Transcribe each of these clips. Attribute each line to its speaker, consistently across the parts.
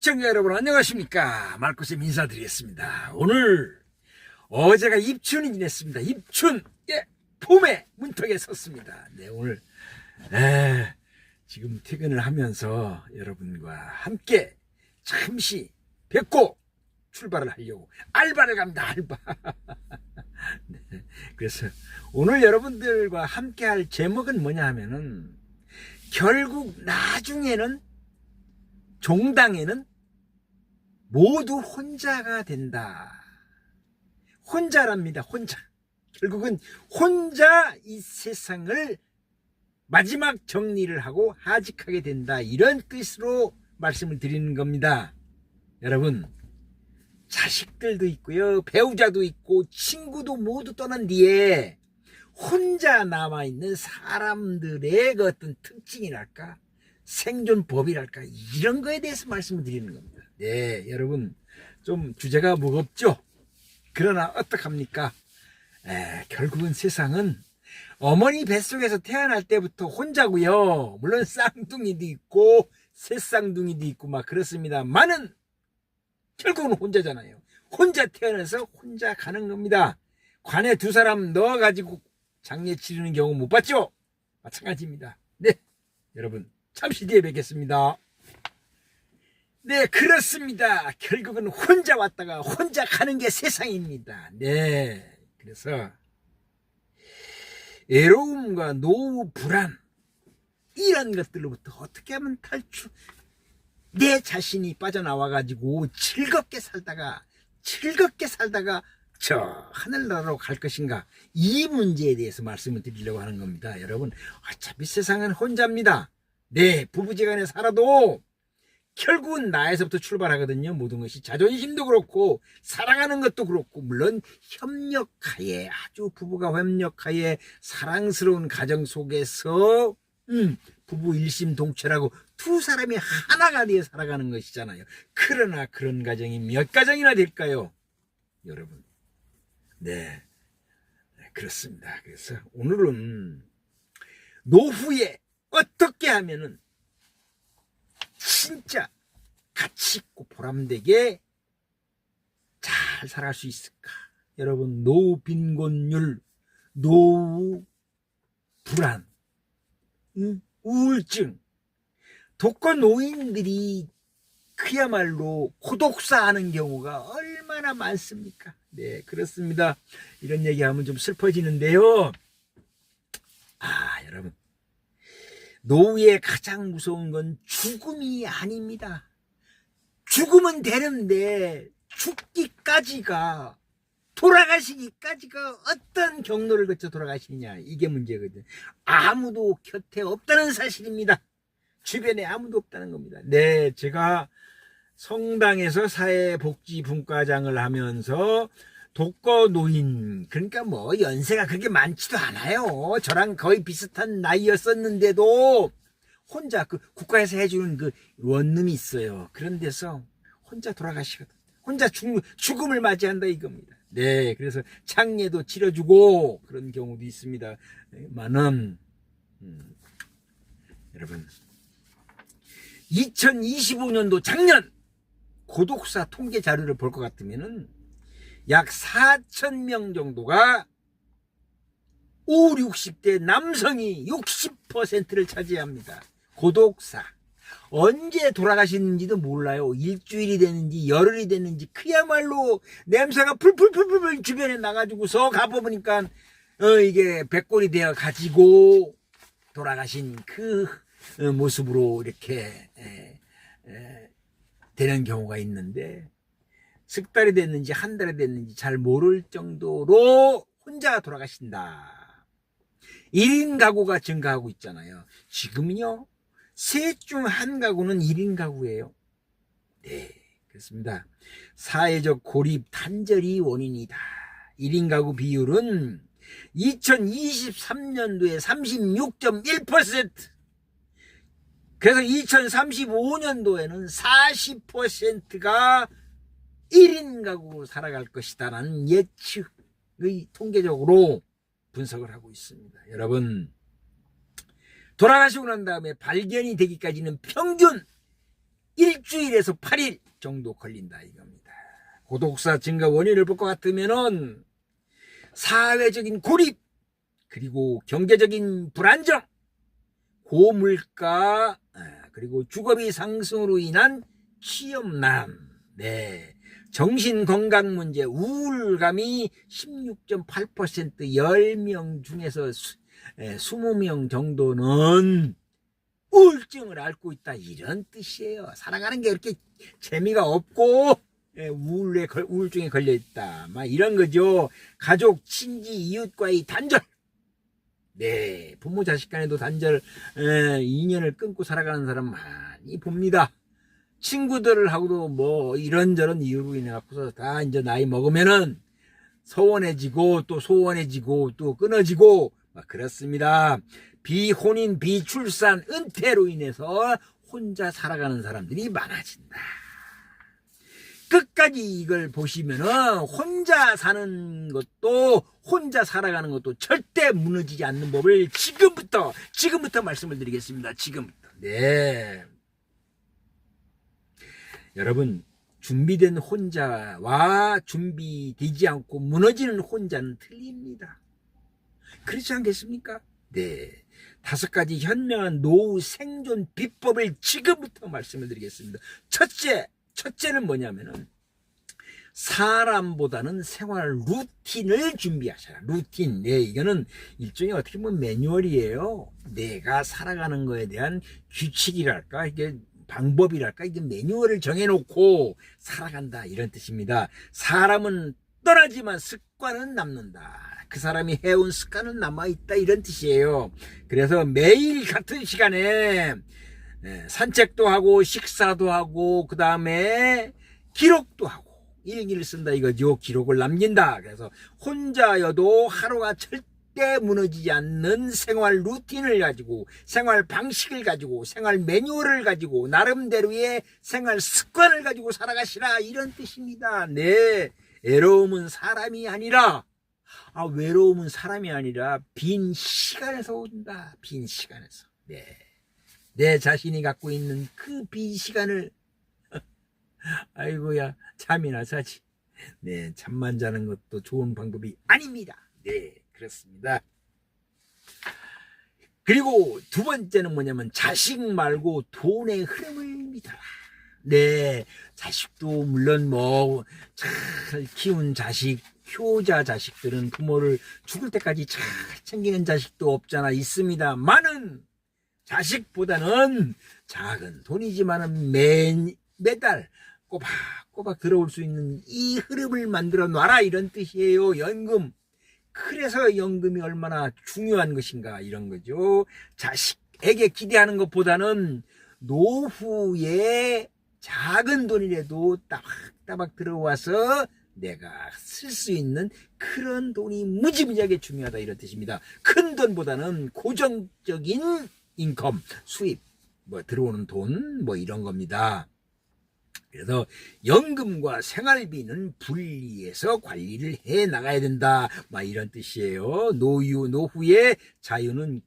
Speaker 1: 시청자 여러분 안녕하십니까. 말씀님 인사드리겠습니다. 오늘 어제가 입춘이 지냈습니다. 입춘, 봄의 문턱에 섰습니다. 네, 오늘 지금 퇴근을 하면서 여러분과 함께 잠시 뵙고 출발을 하려고 알바를 갑니다. 알바. 네, 그래서 오늘 여러분들과 함께 할 제목은 뭐냐 하면은 결국 나중에는 종당에는 모두 혼자가 된다. 혼자랍니다. 혼자. 결국은 혼자 이 세상을 마지막 정리를 하고 하직하게 된다. 이런 뜻으로 말씀을 드리는 겁니다. 여러분, 자식들도 있고요, 배우자도 있고, 친구도 모두 떠난 뒤에 혼자 남아있는 사람들의 그 어떤 특징이랄까, 생존법이랄까, 이런 거에 대해서 말씀을 드리는 겁니다. 네, 여러분, 좀 주제가 무겁죠? 그러나 어떡합니까? 결국은 세상은 어머니 뱃속에서 태어날 때부터 혼자고요. 물론 쌍둥이도 있고 새쌍둥이도 있고 막 그렇습니다만은 결국은 혼자잖아요. 혼자 태어나서 혼자 가는 겁니다. 관에 두 사람 넣어가지고 장례 치르는 경우 못 봤죠? 마찬가지입니다. 네, 여러분 잠시 뒤에 뵙겠습니다. 네, 그렇습니다. 결국은 혼자 왔다가 혼자 가는 게 세상입니다. 네, 그래서 외로움과 노후, 불안 이런 것들로부터 어떻게 하면 내 자신이 빠져나와가지고 즐겁게 살다가 저 하늘나라로 갈 것인가, 이 문제에 대해서 말씀을 드리려고 하는 겁니다. 여러분, 어차피 세상은 혼자입니다. 네, 부부지간에 살아도 결국은 나에서부터 출발하거든요. 모든 것이 자존심도 그렇고 사랑하는 것도 그렇고, 물론 협력하에, 아주 부부가 협력하에 사랑스러운 가정 속에서 부부 일심동체라고 두 사람이 하나가 되어 살아가는 것이잖아요. 그러나 그런 가정이 몇 가정이나 될까요, 여러분? 네, 그렇습니다. 그래서 오늘은 노후에 어떻게 하면은 진짜 가치 있고 보람되게 잘 살아갈 수 있을까? 여러분, 노후 빈곤율, 노후 불안, 우울증, 독거 노인들이 그야말로 고독사 하는 경우가 얼마나 많습니까? 네, 그렇습니다. 이런 얘기하면 좀 슬퍼지는데요. 여러분, 노후의 가장 무서운 건 죽음이 아닙니다. 죽으면 되는데 죽기까지가, 돌아가시기까지가 어떤 경로를 거쳐 돌아가시느냐, 이게 문제거든요. 아무도 곁에 없다는 사실입니다. 주변에 아무도 없다는 겁니다. 네, 제가 성당에서 사회복지분과장을 하면서 독거노인, 그러니까 뭐 연세가 그렇게 많지도 않아요. 저랑 거의 비슷한 나이였었는데도 혼자 그 국가에서 해주는 그 원룸이 있어요. 그런 데서 혼자 돌아가시거든. 혼자 죽음을 맞이한다 이겁니다. 네, 그래서 장례도 치러주고 그런 경우도 있습니다. 많은 여러분, 2025년도 작년 고독사 통계 자료를 볼 것 같으면은 약 4,000명 정도가 5, 60대 남성이 60%를 차지합니다. 고독사. 언제 돌아가시는지도 몰라요. 일주일이 됐는지 열흘이 됐는지, 그야말로 냄새가 풀풀풀풀 주변에 나가지고서 가보니까 이게 백골이 되어 가지고 돌아가신 그 모습으로 이렇게 되는 경우가 있는데, 석 달이 됐는지 한 달이 됐는지 잘 모를 정도로 혼자 돌아가신다. 1인 가구가 증가하고 있잖아요. 지금요, 셋 중 한 가구는 1인 가구예요. 네, 그렇습니다. 사회적 고립 단절이 원인이다. 1인 가구 비율은 2023년도에 36.1%, 그래서 2035년도에는 40%가 1인 가구 살아갈 것이다라는 예측의 통계적으로 분석을 하고 있습니다. 여러분, 돌아가시고 난 다음에 발견이 되기까지는 평균 일주일에서 8일 정도 걸린다 이겁니다. 고독사 증가 원인을 볼 것 같으면은 사회적인 고립, 그리고 경제적인 불안정, 고물가, 그리고 주거비 상승으로 인한 취업난, 네, 정신건강 문제, 우울감이 16.8%, 10명 중에서 20명 정도는 우울증을 앓고 있다, 이런 뜻이에요. 살아가는 게 그렇게 재미가 없고 우울증에 걸려 있다, 막 이런 거죠. 가족, 친지, 이웃과의 단절, 네, 부모 자식 간에도 단절, 인연을 끊고 살아가는 사람 많이 봅니다. 친구들하고도 뭐 이런저런 이유로 인해 갖고서 다 이제 나이 먹으면은 서운해지고 또 소원해지고 또 끊어지고 막 그렇습니다. 비혼인, 비출산, 은퇴로 인해서 혼자 살아가는 사람들이 많아진다. 끝까지 이걸 보시면은 혼자 사는 것도, 혼자 살아가는 것도 절대 무너지지 않는 법을 지금부터 말씀을 드리겠습니다. 지금부터. 네. 여러분, 준비된 혼자와 준비되지 않고 무너지는 혼자는 틀립니다. 그렇지 않겠습니까? 네. 5가지 현명한 노후 생존 비법을 지금부터 말씀을 드리겠습니다. 첫째는 뭐냐면은 사람보다는 생활 루틴을 준비하셔라. 루틴. 네, 이거는 일종의 어떻게 보면 매뉴얼이에요. 내가 살아가는 거에 대한 규칙이랄까, 이게 방법이랄까, 이게 매뉴얼을 정해놓고 살아간다, 이런 뜻입니다. 사람은 떠나지만 습관은 남는다. 그 사람이 해온 습관은 남아있다, 이런 뜻이에요. 그래서 매일 같은 시간에 산책도 하고 식사도 하고 그 다음에 기록도 하고 일기를 쓴다 이거죠. 기록을 남긴다. 그래서 혼자여도 하루가 절대 무너지지 않는 생활 루틴을 가지고, 생활 방식을 가지고, 생활 매뉴얼을 가지고, 나름대로의 생활 습관을 가지고 살아가시라, 이런 뜻입니다. 네, 외로움은 사람이 아니라, 외로움은 사람이 아니라 빈 시간에서 온다. 빈 시간에서. 네, 내 자신이 갖고 있는 그 빈 시간을 아이고야, 잠이나 자지. 네, 잠만 자는 것도 좋은 방법이 아닙니다. 네, 그렇습니다. 그리고 두 번째는 뭐냐면 자식 말고 돈의 흐름을 믿어라. 네, 자식도 물론 뭐 잘 키운 자식, 효자 자식들은 부모를 죽을 때까지 잘 챙기는 자식도 없잖아. 있습니다만은 자식보다는 작은 돈이지만은 매달 꼬박꼬박 들어올 수 있는 이 흐름을 만들어 놔라, 이런 뜻이에요. 연금. 그래서 연금이 얼마나 중요한 것인가, 이런 거죠. 자식에게 기대하는 것보다는 노후에 작은 돈이라도 따박따박 들어와서 내가 쓸 수 있는 그런 돈이 무지무지하게 중요하다, 이런 뜻입니다. 큰 돈보다는 고정적인 인컴, 수입, 뭐 들어오는 돈, 뭐 이런 겁니다. 그래서 연금과 생활비는 분리해서 관리를 해 나가야 된다, 막 이런 뜻이에요. 노후의 자유는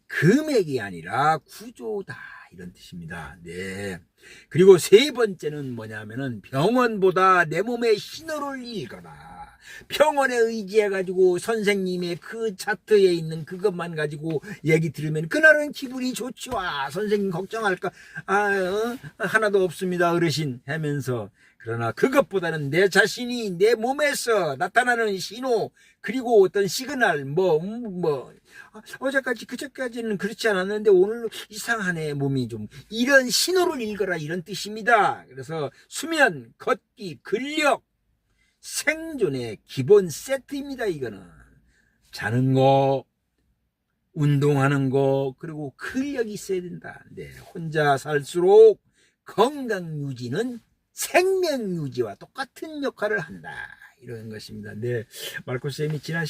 Speaker 1: 금액이 아니라 구조다, 이런 뜻입니다. 네. 그리고 세 번째는 뭐냐면은 병원보다 내 몸의 신호를 읽어라. 병원에 의지해가지고 선생님의 그 차트에 있는 그것만 가지고 얘기 들으면 그날은 기분이 좋죠. 선생님 걱정할까? 하나도 없습니다, 어르신 하면서. 그러나 그것보다는 내 자신이 내 몸에서 나타나는 신호, 그리고 어떤 시그널, 어제까지 그저까지는 그렇지 않았는데 오늘 이상하네, 몸이 좀, 이런 신호를 읽어라, 이런 뜻입니다. 그래서 수면, 걷기, 근력, 생존의 기본 세트입니다. 이거는 자는 거, 운동하는 거, 그리고 근력이 있어야 된다. 네, 혼자 살수록 건강 유지는 생명 유지와 똑같은 역할을 한다, 이런 것입니다. 네, 말코쌤이 지난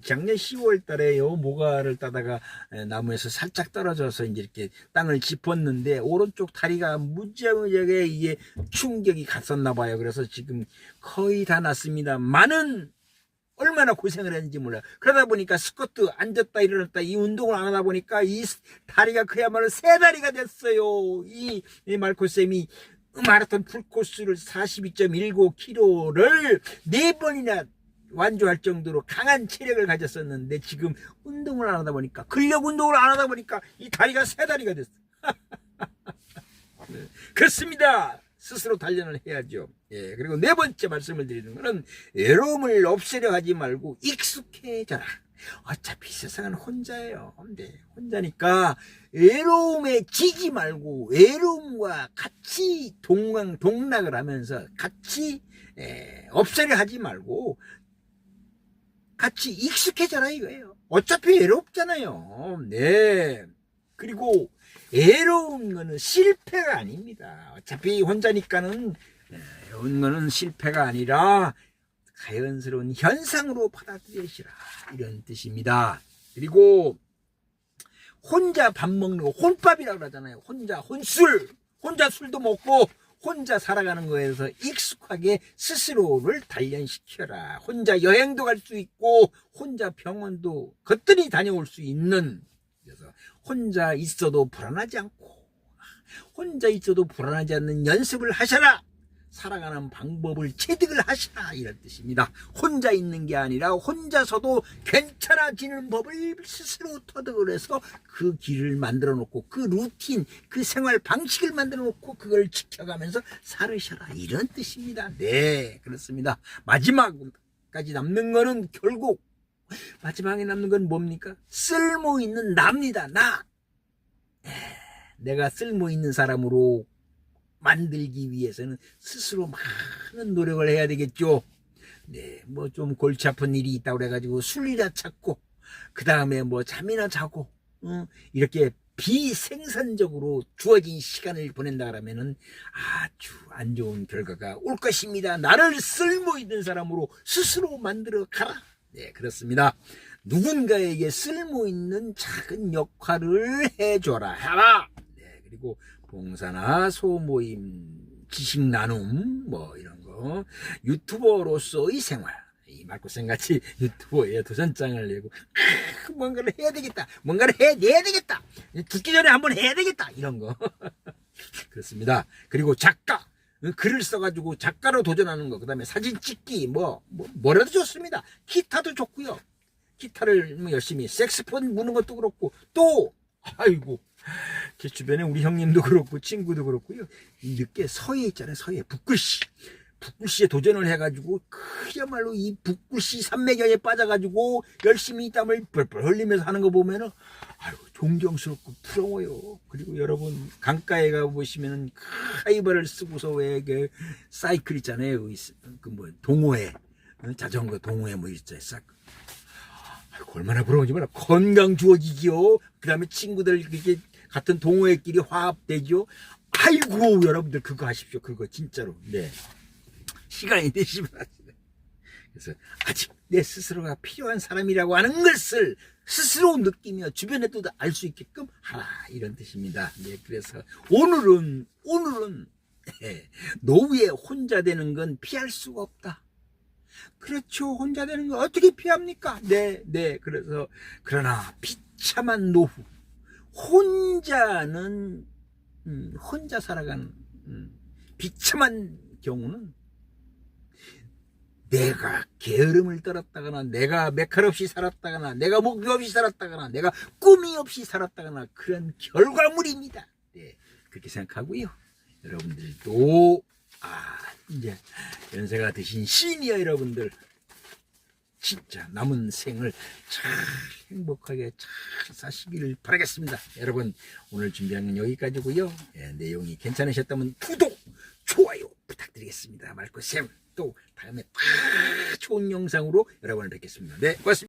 Speaker 1: 작년 10월 달에요, 모가를 따다가 나무에서 살짝 떨어져서 이제 이렇게 땅을 짚었는데 오른쪽 다리가 무지하게 이게 충격이 갔었나 봐요. 그래서 지금 거의 다 났습니다. 많은 얼마나 고생을 했는지 몰라요. 그러다 보니까 스쿼트 앉았다 일어났다 이 운동을 안 하다 보니까 이 다리가 그야말로 세 다리가 됐어요. 이 말코쌤이 마라톤 풀코스를 42.19km를 4번이나 완주할 정도로 강한 체력을 가졌었는데 지금 운동을 안 하다 보니까 근력 운동을 안 하다 보니까 이 다리가 세 다리가 됐어. 네, 그렇습니다. 스스로 단련을 해야죠. 예, 그리고 네 번째 말씀을 드리는 것은 외로움을 없애려 하지 말고 익숙해져라. 어차피 세상은 혼자예요. 네, 혼자니까 외로움에 지지 말고 외로움과 같이 동락을 하면서 같이 없애려 하지 말고 같이 익숙해져라 이거예요. 어차피 외롭잖아요. 네. 그리고 외로운 거는 실패가 아닙니다. 어차피 혼자니까는 외로운 거는 실패가 아니라 자연스러운 현상으로 받아들이시라 이런 뜻입니다. 그리고 혼자 밥 먹는 거 혼밥이라고 그러잖아요. 혼자 술도 먹고 혼자 살아가는 거에서 익숙하게 스스로를 단련시켜라. 혼자 여행도 갈 수 있고 혼자 병원도 거뜬히 다녀올 수 있는, 그래서 혼자 있어도 불안하지 않고 혼자 있어도 불안하지 않는 연습을 하셔라. 살아가는 방법을 체득을 하시라 이런 뜻입니다. 혼자 있는 게 아니라 혼자서도 괜찮아지는 법을 스스로 터득을 해서 그 길을 만들어 놓고 그 루틴, 그 생활 방식을 만들어 놓고 그걸 지켜가면서 살으셔라 이런 뜻입니다. 네, 그렇습니다. 마지막까지 남는 거는 결국 마지막에 남는 건 뭡니까? 쓸모 있는 나입니다. 나. 내가 쓸모 있는 사람으로 만들기 위해서는 스스로 많은 노력을 해야 되겠죠. 네, 뭐 좀 골치 아픈 일이 있다고 그래가지고 술이나 찾고, 그 다음에 뭐 잠이나 자고, 이렇게 비생산적으로 주어진 시간을 보낸다 그러면은 아주 안 좋은 결과가 올 것입니다. 나를 쓸모 있는 사람으로 스스로 만들어 가라. 네, 그렇습니다. 누군가에게 쓸모 있는 작은 역할을 해줘라. 해라. 네, 그리고 봉사나 소모임, 지식 나눔, 뭐 이런 거, 유튜버로서의 생활, 이 말코쌤 같이 유튜버에 도전장을 내고 뭔가를 해야 되겠다, 뭔가를 해내야 되겠다, 죽기 전에 한번 해야 되겠다 이런 거 그렇습니다. 그리고 작가, 글을 써가지고 작가로 도전하는 거, 그 다음에 사진 찍기, 뭐라도 좋습니다. 기타도 좋고요. 기타를 열심히, 색스폰 부는 것도 그렇고, 또 아이고 제 주변에 우리 형님도 그렇고 친구도 그렇고요. 늦게 서예 있잖아요. 서예, 북글씨에 도전을 해가지고 그야말로 이 북글씨 산매경에 빠져가지고 열심히 땀을 뻘뻘 흘리면서 하는 거 보면은 아유 존경스럽고 부러워요. 그리고 여러분 강가에 가 보시면은 하이버를 쓰고서 왜 그 사이클 있잖아요. 그 뭐 동호회, 자전거 동호회 뭐 있잖아요. 얼마나 부러운지 몰라. 건강 주어지지요. 그 다음에 친구들 이렇게 같은 동호회끼리 화합되죠. 아이고 여러분들 그거 하십시오. 그거 진짜로. 네, 시간이 되시면 하시네. 그래서 아직 내 스스로가 필요한 사람이라고 하는 것을 스스로 느끼며 주변에도 알 수 있게끔 하라 이런 뜻입니다. 네, 그래서 오늘은 노후에 혼자 되는 건 피할 수가 없다. 그렇죠. 혼자 되는 거 어떻게 피합니까? 네. 그래서 그러나 비참한 노후, 혼자는 혼자 살아가는 비참한 경우는 내가 게으름을 떨었다거나 내가 메칼 없이 살았다거나 내가 목표 없이 살았다거나 내가 꿈이 없이 살았다거나 그런 결과물입니다. 네, 그렇게 생각하고요. 여러분들도 이제 연세가 드신 시니어 여러분들 진짜 남은 생을 잘 행복하게 잘 사시기를 바라겠습니다. 여러분 오늘 준비한 건 여기까지고요. 내용이 괜찮으셨다면 구독, 좋아요 부탁드리겠습니다. 말코쌤 또 다음에 좋은 영상으로 여러분을 뵙겠습니다. 네, 고맙습니다.